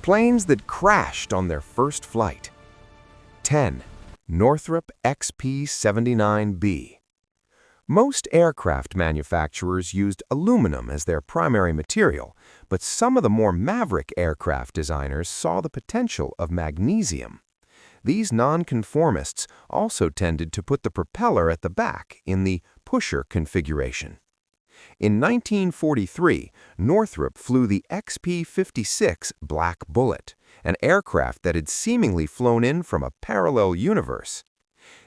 Planes that crashed on their first flight. 10. Northrop XP-79B. Most aircraft manufacturers used aluminum as their primary material, but some of the more Maverick aircraft designers saw the potential of magnesium. These nonconformists also tended to put the propeller at the back in the pusher configuration. In 1943, Northrop flew the XP-56 Black Bullet, an aircraft that had seemingly flown in from a parallel universe.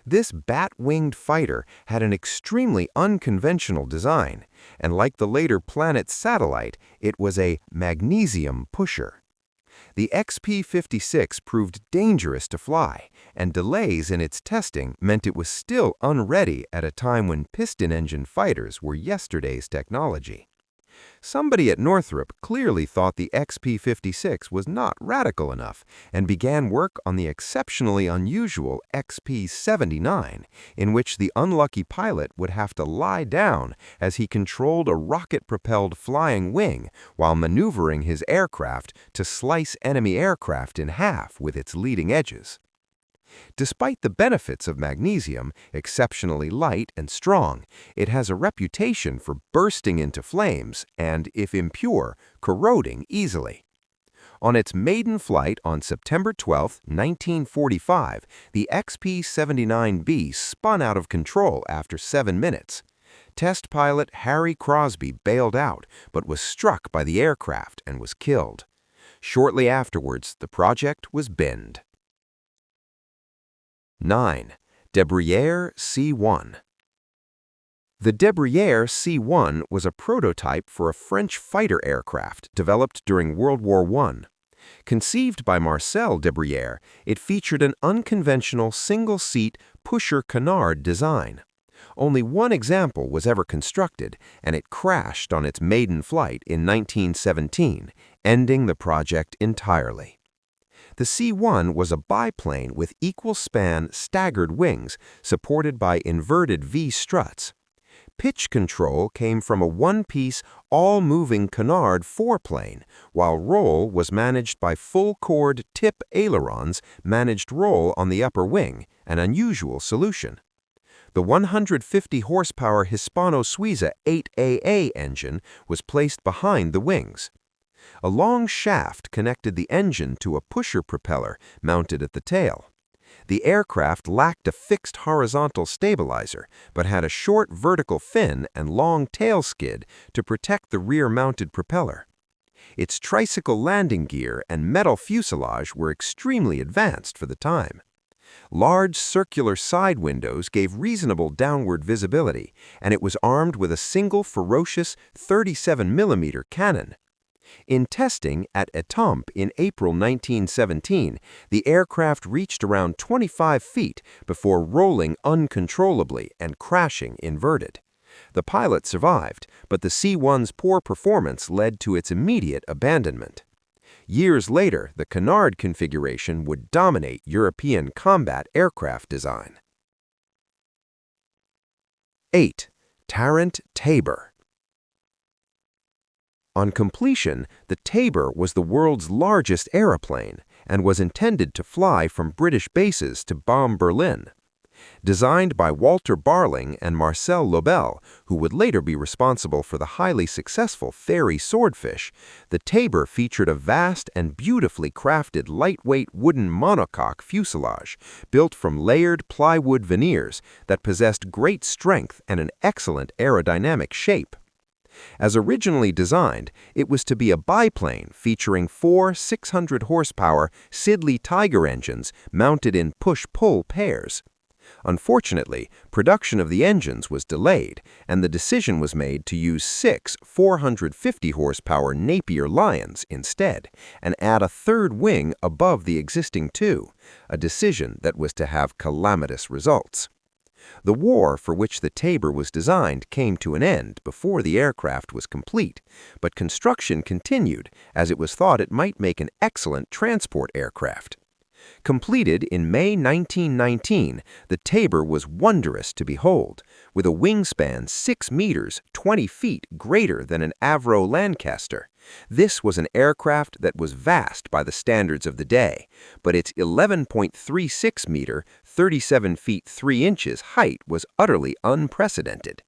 This bat-winged fighter had an extremely unconventional design, and like the later Planet satellite, it was a magnesium pusher. The XP-56 proved dangerous to fly, and delays in its testing meant it was still unready at a time when piston-engine fighters were yesterday's technology. Somebody at Northrop clearly thought the XP-56 was not radical enough and began work on the exceptionally unusual XP-79, in which the unlucky pilot would have to lie down as he controlled a rocket-propelled flying wing while maneuvering his aircraft to slice enemy aircraft in half with its leading edges. Despite the benefits of magnesium, exceptionally light and strong, it has a reputation for bursting into flames and, if impure, corroding easily. On its maiden flight on September 12, 1945, the XP-79B spun out of control after 7 minutes. Test pilot Harry Crosby bailed out but was struck by the aircraft and was killed. Shortly afterwards, the project was binned. 9. Debrayere C-1. The Debrayere C-1 was a prototype for a French fighter aircraft developed during World War I. Conceived by Marcel Debrayere, it featured an unconventional single-seat pusher-canard design. Only one example was ever constructed, and it crashed on its maiden flight in 1917, ending the project entirely. The C-1 was a biplane with equal-span staggered wings supported by inverted V-struts. Pitch control came from a one-piece, all-moving canard foreplane, while roll was managed by full-chord tip ailerons managed roll on the upper wing, an unusual solution. The 150-horsepower Hispano-Suiza 8AA engine was placed behind the wings. A long shaft connected the engine to a pusher propeller mounted at the tail. The aircraft lacked a fixed horizontal stabilizer, but had a short vertical fin and long tail skid to protect the rear-mounted propeller. Its tricycle landing gear and metal fuselage were extremely advanced for the time. Large circular side windows gave reasonable downward visibility, and it was armed with a single ferocious 37mm cannon. In testing at Étampes in April 1917, the aircraft reached around 25 feet before rolling uncontrollably and crashing inverted. The pilot survived, but the C-1's poor performance led to its immediate abandonment. Years later, the canard configuration would dominate European combat aircraft design. 8. Tarrant Tabor. On completion, the Tabor was the world's largest aeroplane and was intended to fly from British bases to bomb Berlin. Designed by Walter Barling and Marcel Lobel, who would later be responsible for the highly successful Fairey Swordfish, the Tabor featured a vast and beautifully crafted lightweight wooden monocoque fuselage built from layered plywood veneers that possessed great strength and an excellent aerodynamic shape. As originally designed, it was to be a biplane featuring 4 600-horsepower Siddeley Tiger engines mounted in push-pull pairs. Unfortunately, production of the engines was delayed, and the decision was made to use 6 450-horsepower Napier Lions instead, and add a third wing above the existing 2, a decision that was to have calamitous results. The war for which the Tabor was designed came to an end before the aircraft was complete, but construction continued as it was thought it might make an excellent transport aircraft. Completed in May 1919, the Tabor was wondrous to behold, with a wingspan 6 meters, 20 feet greater than an Avro Lancaster. This was an aircraft that was vast by the standards of the day, but its 11.36 meter, 37 feet 3 inches height was utterly unprecedented.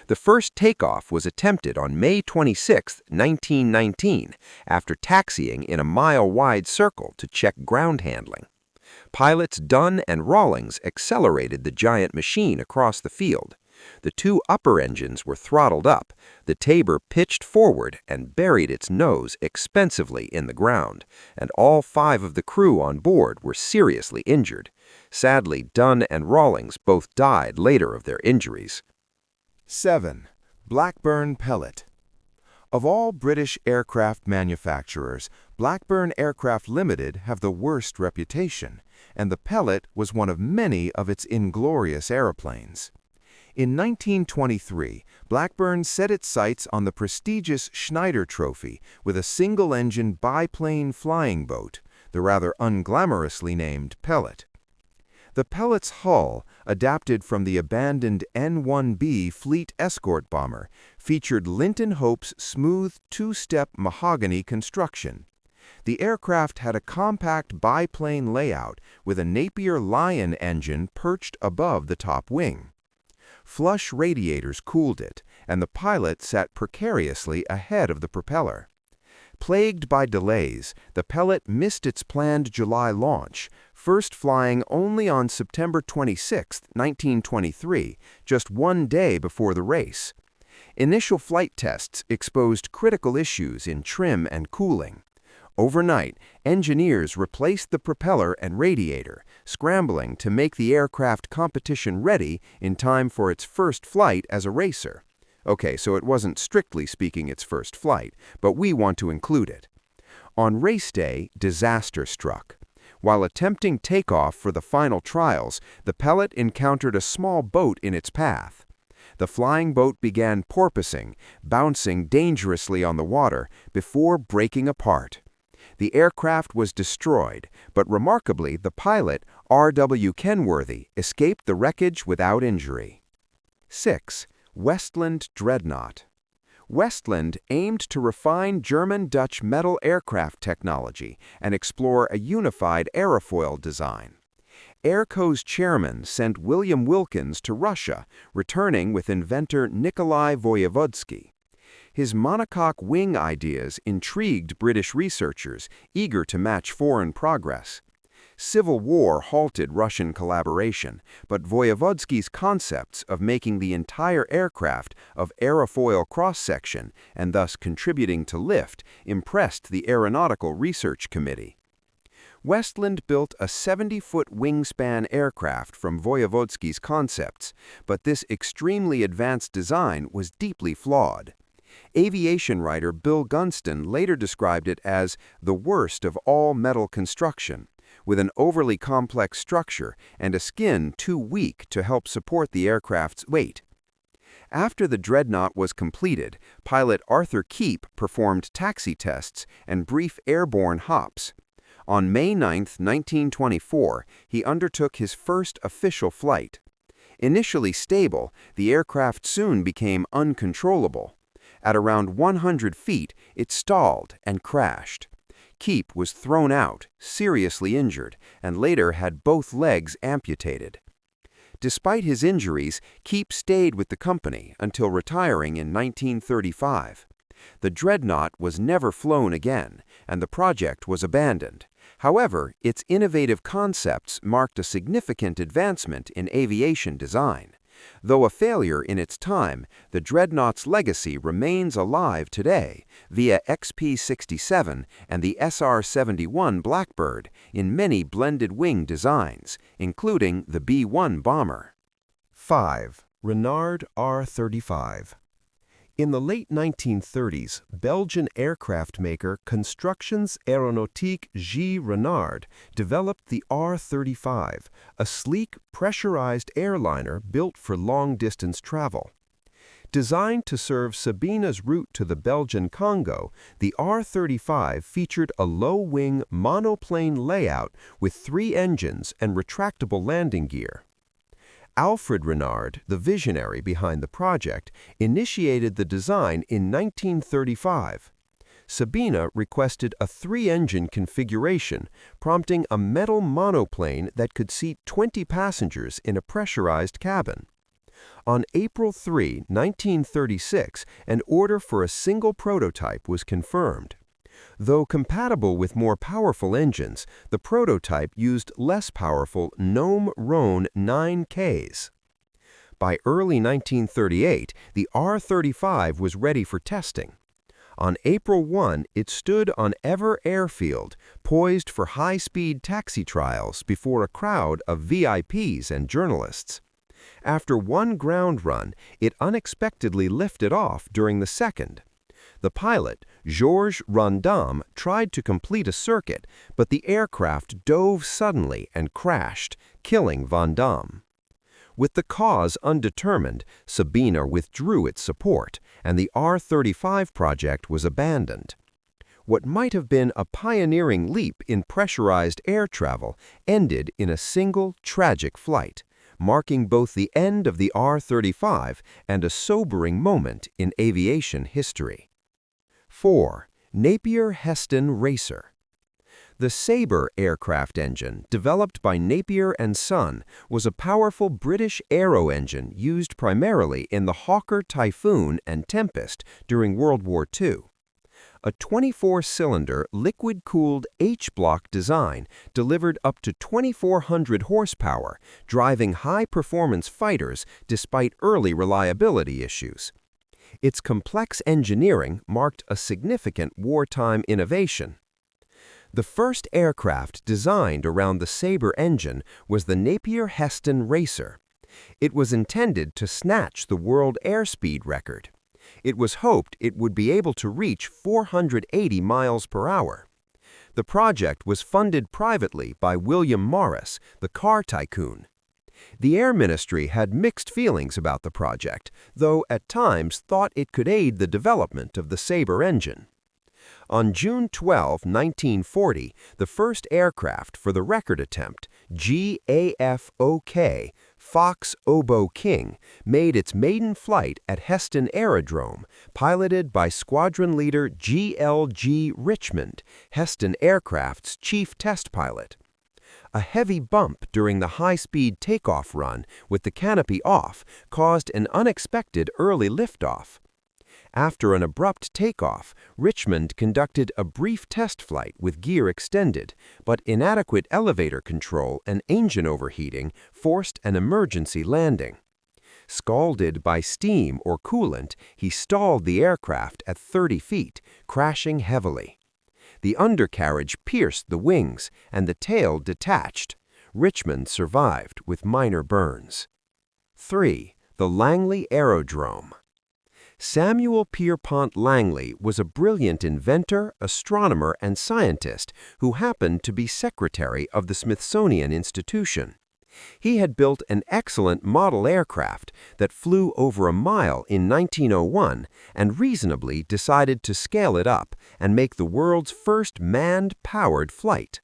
The first takeoff was attempted on May 26, 1919, after taxiing in a mile-wide circle to check ground handling. Pilots Dunn and Rawlings accelerated the giant machine across the field. The two upper engines were throttled up, the Tabor pitched forward and buried its nose expensively in the ground, and all 5 of the crew on board were seriously injured. Sadly, Dunn and Rawlings both died later of their injuries. 7. Blackburn Pellet. Of all British aircraft manufacturers, Blackburn Aircraft Limited have the worst reputation, and the Pellet was one of many of its inglorious aeroplanes. In 1923, Blackburn set its sights on the prestigious Schneider Trophy with a single-engine biplane flying boat, the rather unglamorously named Pellet. The Pellet's hull, adapted from the abandoned N-1B Fleet escort bomber, featured Linton Hope's smooth two-step mahogany construction. The aircraft had a compact biplane layout with a Napier Lion engine perched above the top wing. Flush radiators cooled it, and the pilot sat precariously ahead of the propeller. Plagued by delays, the Pellet missed its planned July launch, first flying only on September 26, 1923, just 1 day before the race. Initial flight tests exposed critical issues in trim and cooling. Overnight, engineers replaced the propeller and radiator, scrambling to make the aircraft competition-ready in time for its first flight as a racer. Okay, so it wasn't strictly speaking its first flight, but we want to include it. On race day, disaster struck. While attempting takeoff for the final trials, the Pellet encountered a small boat in its path. The flying boat began porpoising, bouncing dangerously on the water before breaking apart. The aircraft was destroyed, but remarkably, the pilot, R.W. Kenworthy, escaped the wreckage without injury. 6. Westland Dreadnought. Westland aimed to refine German-Dutch metal aircraft technology and explore a unified aerofoil design. Airco's chairman sent William Wilkins to Russia, returning with inventor Nikolai Voyevodsky. His monocoque wing ideas intrigued British researchers, eager to match foreign progress. Civil war halted Russian collaboration, but Voyevodsky's concepts of making the entire aircraft of aerofoil cross-section and thus contributing to lift impressed the Aeronautical Research Committee. Westland built a 70-foot wingspan aircraft from Voyevodsky's concepts, but this extremely advanced design was deeply flawed. Aviation writer Bill Gunston later described it as the worst of all metal construction, with an overly complex structure and a skin too weak to help support the aircraft's weight. After the Dreadnought was completed, pilot Arthur Keep performed taxi tests and brief airborne hops. On May 9, 1924, he undertook his first official flight. Initially stable, the aircraft soon became uncontrollable. At around 100 feet, it stalled and crashed. Keep was thrown out, seriously injured, and later had both legs amputated. Despite his injuries, Keep stayed with the company until retiring in 1935. The Dreadnought was never flown again, and the project was abandoned. However, its innovative concepts marked a significant advancement in aviation design. Though a failure in its time, the Dreadnought's legacy remains alive today via XP-67 and the SR-71 Blackbird in many blended wing designs, including the B-1 bomber. 5. Renard R-35. In the late 1930s, Belgian aircraft maker Constructions Aéronautiques G. Renard developed the R-35, a sleek, pressurized airliner built for long-distance travel. Designed to serve Sabina's route to the Belgian Congo, the R-35 featured a low-wing monoplane layout with 3 engines and retractable landing gear. Alfred Renard, the visionary behind the project, initiated the design in 1935. Sabina requested a 3-engine configuration, prompting a metal monoplane that could seat 20 passengers in a pressurized cabin. On April 3, 1936, an order for a single prototype was confirmed. Though compatible with more powerful engines, the prototype used less powerful Gnome-Rhone 9Ks. By early 1938, the R-35 was ready for testing. On April 1, it stood on Ever Airfield, poised for high-speed taxi trials before a crowd of VIPs and journalists. After one ground run, it unexpectedly lifted off during the second. The pilot, Georges Randam, tried to complete a circuit, but the aircraft dove suddenly and crashed, killing Vandam. With the cause undetermined, Sabina withdrew its support, and the R-35 project was abandoned. What might have been a pioneering leap in pressurized air travel ended in a single tragic flight, marking both the end of the R-35 and a sobering moment in aviation history. 4. Napier-Heston Racer. The Sabre aircraft engine, developed by Napier and Son, was a powerful British aero engine used primarily in the Hawker Typhoon and Tempest during World War II. A 24-cylinder, liquid-cooled H-block design delivered up to 2,400 horsepower, driving high-performance fighters despite early reliability issues. Its complex engineering marked a significant wartime innovation. The first aircraft designed around the Sabre engine was the Napier-Heston Racer. It was intended to snatch the world airspeed record. It was hoped it would be able to reach 480 miles per hour. The project was funded privately by William Morris, the car tycoon. The Air Ministry had mixed feelings about the project, though at times thought it could aid the development of the Sabre engine. On June 12, 1940, the first aircraft for the record attempt, GAFOK, Fox Oboe King, made its maiden flight at Heston Aerodrome, piloted by Squadron Leader G.L.G. Richmond, Heston Aircraft's chief test pilot. A heavy bump during the high-speed takeoff run with the canopy off caused an unexpected early liftoff. After an abrupt takeoff, Richmond conducted a brief test flight with gear extended, but inadequate elevator control and engine overheating forced an emergency landing. Scalded by steam or coolant, he stalled the aircraft at 30 feet, crashing heavily. The undercarriage pierced the wings, and the tail detached. Richmond survived with minor burns. 3. The Langley Aerodrome. Samuel Pierpont Langley was a brilliant inventor, astronomer, and scientist who happened to be secretary of the Smithsonian Institution. He had built an excellent model aircraft that flew over a mile in 1901 and reasonably decided to scale it up and make the world's first manned-powered flight.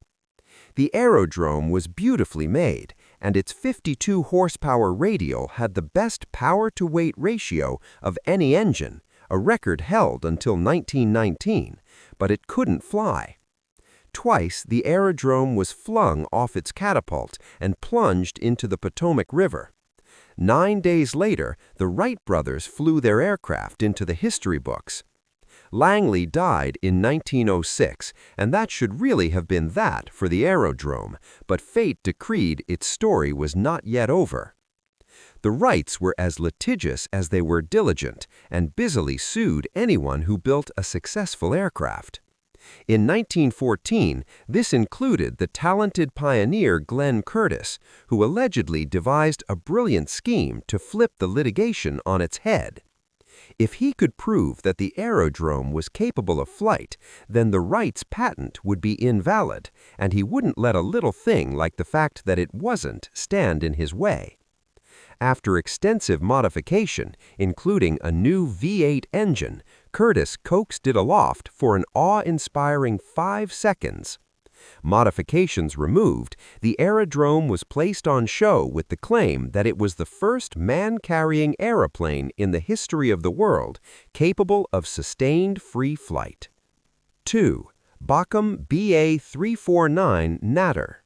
The aerodrome was beautifully made, and its 52-horsepower radial had the best power-to-weight ratio of any engine, a record held until 1919, but it couldn't fly. Twice, the aerodrome was flung off its catapult and plunged into the Potomac River. 9 days later, the Wright brothers flew their aircraft into the history books. Langley died in 1906, and that should really have been that for the aerodrome, but fate decreed its story was not yet over. The Wrights were as litigious as they were diligent, and busily sued anyone who built a successful aircraft. In 1914, this included the talented pioneer Glenn Curtiss, who allegedly devised a brilliant scheme to flip the litigation on its head. If he could prove that the aerodrome was capable of flight, then the Wrights' patent would be invalid, and he wouldn't let a little thing like the fact that it wasn't stand in his way. After extensive modification, including a new V8 engine, Curtiss coaxed it aloft for an awe-inspiring 5 seconds. Modifications removed, the aerodrome was placed on show with the claim that it was the first man-carrying aeroplane in the history of the world capable of sustained free flight. 2. Bockum BA-349 Natter.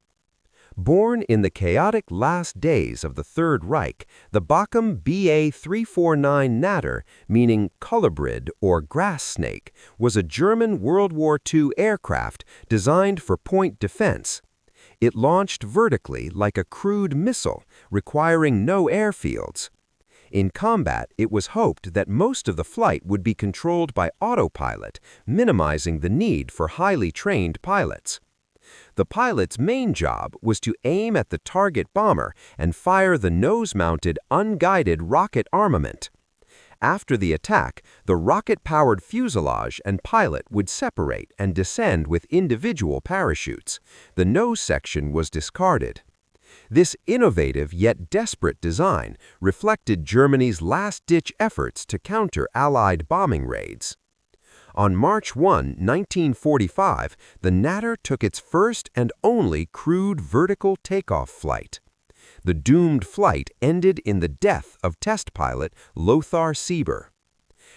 Born in the chaotic last days of the Third Reich, the Bockum BA-349 Natter, meaning colubrid or grass snake, was a German World War II aircraft designed for point defense. It launched vertically like a crude missile, requiring no airfields. In combat, it was hoped that most of the flight would be controlled by autopilot, minimizing the need for highly trained pilots. The pilot's main job was to aim at the target bomber and fire the nose-mounted, unguided rocket armament. After the attack, the rocket-powered fuselage and pilot would separate and descend with individual parachutes. The nose section was discarded. This innovative yet desperate design reflected Germany's last-ditch efforts to counter Allied bombing raids. On March 1, 1945, the Natter took its first and only crewed vertical takeoff flight. The doomed flight ended in the death of test pilot Lothar Sieber.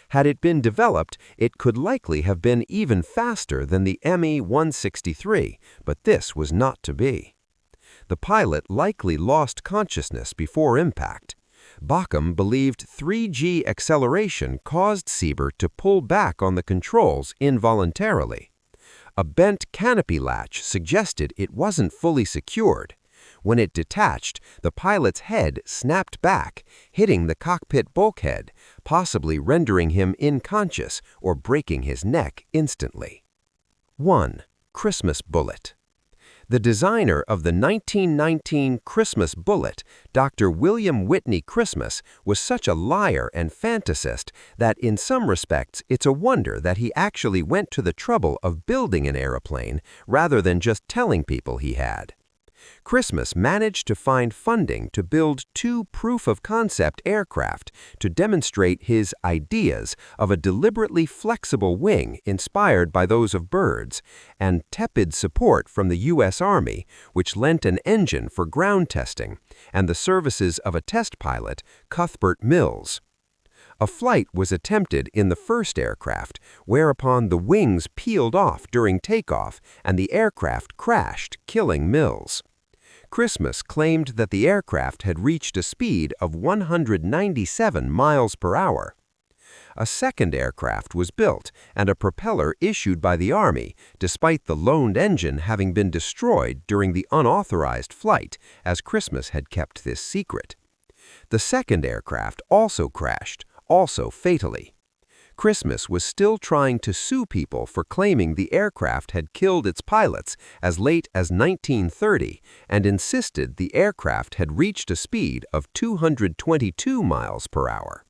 Had it been developed, it could likely have been even faster than the Me-163, but this was not to be. The pilot likely lost consciousness before impact. Bockum believed 3G acceleration caused Sieber to pull back on the controls involuntarily. A bent canopy latch suggested it wasn't fully secured. When it detached, the pilot's head snapped back, hitting the cockpit bulkhead, possibly rendering him unconscious or breaking his neck instantly. 1. Christmas bullet. The designer of the 1919 Christmas bullet, Dr. William Whitney Christmas, was such a liar and fantasist that in some respects it's a wonder that he actually went to the trouble of building an aeroplane rather than just telling people he had. Christmas managed to find funding to build 2 proof-of-concept aircraft to demonstrate his ideas of a deliberately flexible wing inspired by those of birds, and tepid support from the U.S. Army, which lent an engine for ground testing, and the services of a test pilot, Cuthbert Mills. A flight was attempted in the first aircraft, whereupon the wings peeled off during takeoff and the aircraft crashed, killing Mills. Christmas claimed that the aircraft had reached a speed of 197 miles per hour. A second aircraft was built and a propeller issued by the Army, despite the loaned engine having been destroyed during the unauthorized flight, as Christmas had kept this secret. The second aircraft also crashed, also fatally. Christmas was still trying to sue people for claiming the aircraft had killed its pilots as late as 1930 and insisted the aircraft had reached a speed of 222 miles per hour.